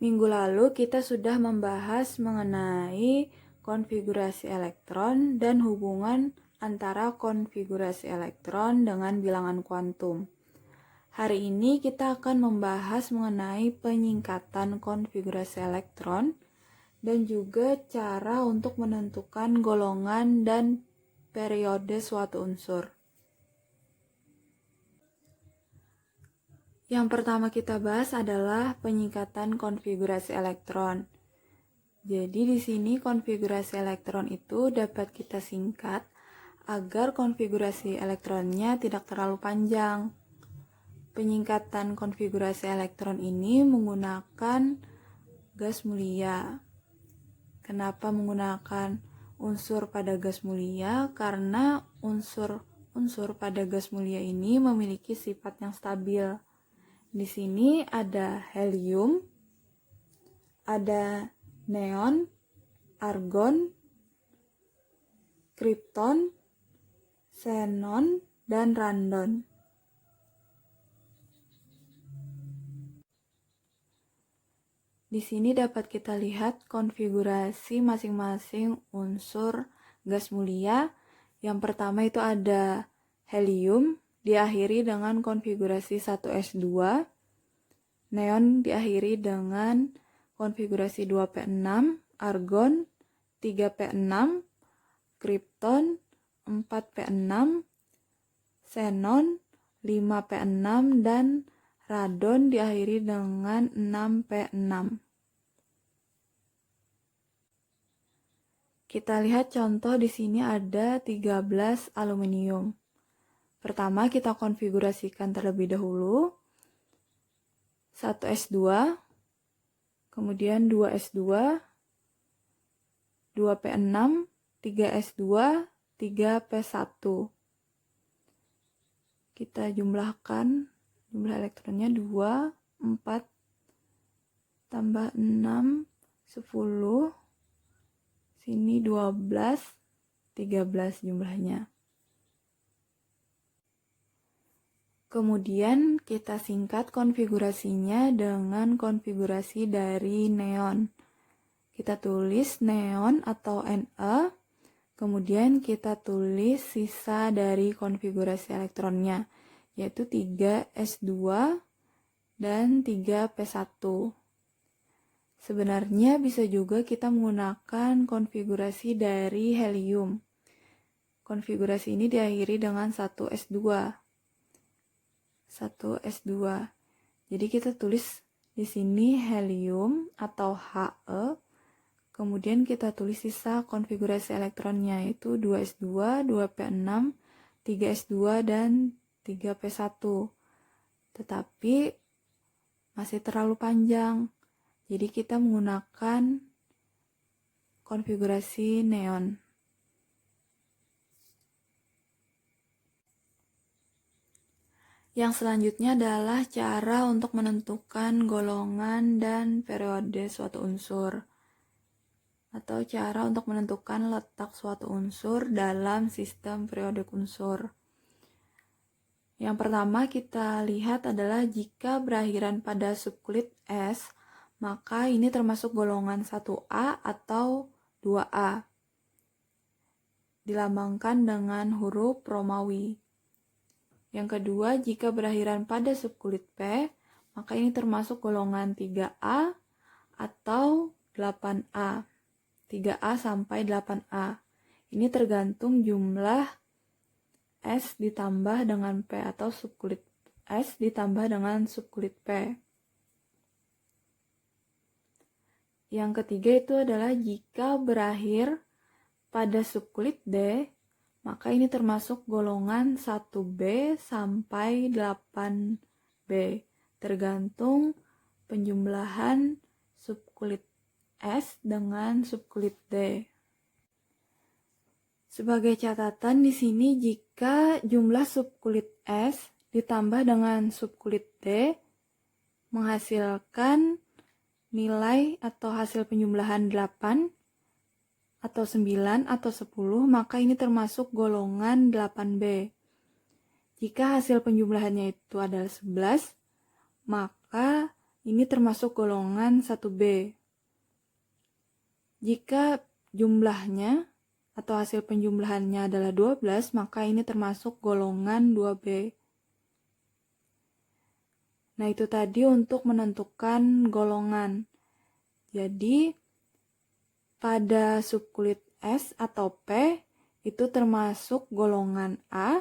Minggu lalu kita sudah membahas mengenai konfigurasi elektron dan hubungan antara konfigurasi elektron dengan bilangan kuantum. Hari ini kita akan membahas mengenai penyingkatan konfigurasi elektron dan juga cara untuk menentukan golongan dan periode suatu unsur. Yang pertama kita bahas adalah penyingkatan konfigurasi elektron. Jadi di sini konfigurasi elektron itu dapat kita singkat agar konfigurasi elektronnya tidak terlalu panjang. Penyingkatan konfigurasi elektron ini menggunakan gas mulia. Kenapa menggunakan unsur pada gas mulia? Karena unsur pada gas mulia ini memiliki sifat yang stabil. Di sini ada helium, ada neon, argon, kripton, xenon, dan radon. Di sini dapat kita lihat konfigurasi masing-masing unsur gas mulia. Yang pertama itu ada helium, diakhiri dengan konfigurasi 1s2, neon diakhiri dengan konfigurasi 2p6, argon 3p6, kripton 4p6, xenon 5p6, dan radon diakhiri dengan 6p6. Kita lihat contoh di sini ada 13 aluminium. Pertama kita konfigurasikan terlebih dahulu 1s2, kemudian 2s2, 2p6, 3s2, 3p1. Kita jumlahkan jumlah elektronnya 2, 4, tambah 6, 10, sini 12, 13 jumlahnya. Kemudian kita singkat konfigurasinya dengan konfigurasi dari neon. Kita tulis neon atau Ne, kemudian kita tulis sisa dari konfigurasi elektronnya, yaitu 3s2 dan 3p1. Sebenarnya bisa juga kita menggunakan konfigurasi dari helium. Konfigurasi ini diakhiri dengan 1s2. 1s2. Jadi kita tulis di sini helium atau He, kemudian kita tulis sisa konfigurasi elektronnya yaitu 2s2, 2p6, 3s2 dan 3p1. Tetapi masih terlalu panjang. Jadi kita menggunakan konfigurasi neon. Yang selanjutnya adalah cara untuk menentukan golongan dan periode suatu unsur, atau cara untuk menentukan letak suatu unsur dalam sistem periodik unsur. Yang pertama kita lihat adalah jika berakhiran pada subkulit S, maka ini termasuk golongan 1A atau 2A. Dilambangkan dengan huruf Romawi. Yang kedua, jika berakhiran pada subkulit P, maka ini termasuk golongan 3A atau 8A. 3A sampai 8A. Ini tergantung jumlah S ditambah dengan P atau subkulit S ditambah dengan subkulit P. Yang ketiga itu adalah jika berakhir pada subkulit D, maka ini termasuk golongan 1B sampai 8B, tergantung penjumlahan subkulit S dengan subkulit D. Sebagai catatan di sini jika jumlah subkulit S ditambah dengan subkulit D menghasilkan nilai atau hasil penjumlahan 8 atau 9 atau 10, maka ini termasuk golongan 8B. Jika hasil penjumlahannya itu adalah 11, maka ini termasuk golongan 1B. Jika jumlahnya atau hasil penjumlahannya adalah 12, maka ini termasuk golongan 2B. Nah, itu tadi untuk menentukan golongan. Jadi, pada subkulit S atau P itu termasuk golongan A.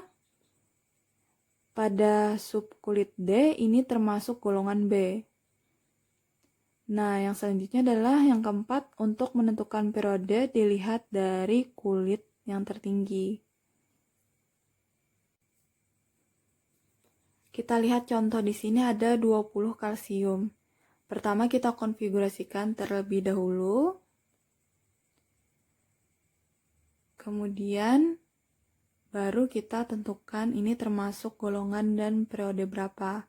Pada subkulit D ini termasuk golongan B. Nah, yang selanjutnya adalah yang keempat, untuk menentukan periode dilihat dari kulit yang tertinggi. Kita lihat contoh di sini ada 20 kalsium. Pertama kita konfigurasikan terlebih dahulu. Kemudian baru kita tentukan ini termasuk golongan dan periode berapa.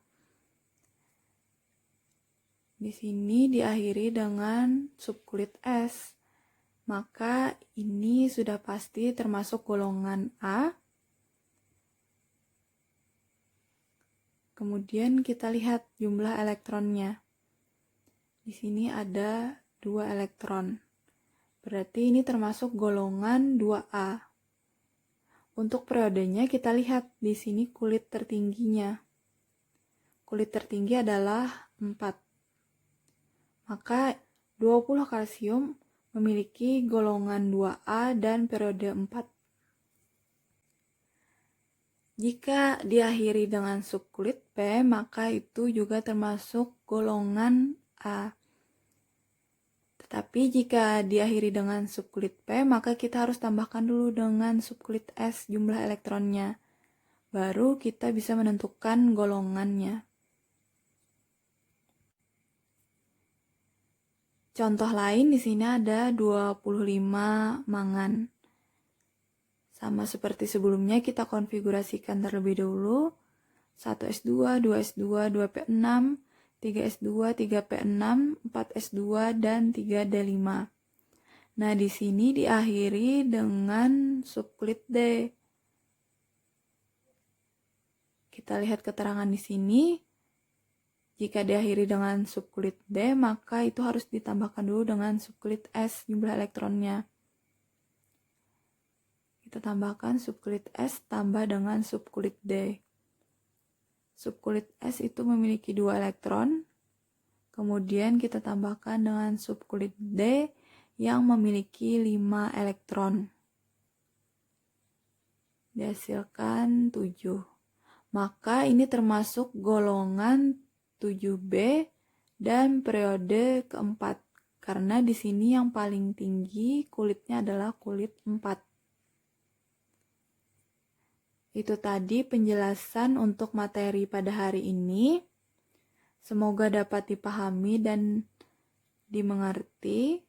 Di sini diakhiri dengan subkulit S. Maka ini sudah pasti termasuk golongan A. Kemudian kita lihat jumlah elektronnya. Di sini ada 2 elektron. Berarti ini termasuk golongan 2A. Untuk periodenya kita lihat di sini kulit tertingginya. Kulit tertinggi adalah 4. Maka 20 kalsium memiliki golongan 2A dan periode 4. Jika diakhiri dengan subkulit P, maka itu juga termasuk golongan A. Tetapi jika diakhiri dengan subkulit P, maka kita harus tambahkan dulu dengan subkulit S jumlah elektronnya. Baru kita bisa menentukan golongannya. Contoh lain di sini ada 25 mangan. Sama seperti sebelumnya kita konfigurasikan terlebih dahulu. 1S2, 2S2, 2P6, 3S2, 3P6, 4S2, dan 3D5. Nah, di sini diakhiri dengan subkulit D. Kita lihat keterangan di sini. Jika diakhiri dengan subkulit D, maka itu harus ditambahkan dulu dengan subkulit S jumlah elektronnya. Kita tambahkan subkulit S tambah dengan subkulit D. Subkulit S itu memiliki 2 elektron. Kemudian kita tambahkan dengan subkulit D yang memiliki 5 elektron. Dihasilkan 7. Maka ini termasuk golongan 7B dan periode keempat. Karena di sini yang paling tinggi kulitnya adalah kulit 4. Itu tadi penjelasan untuk materi pada hari ini. Semoga dapat dipahami dan dimengerti.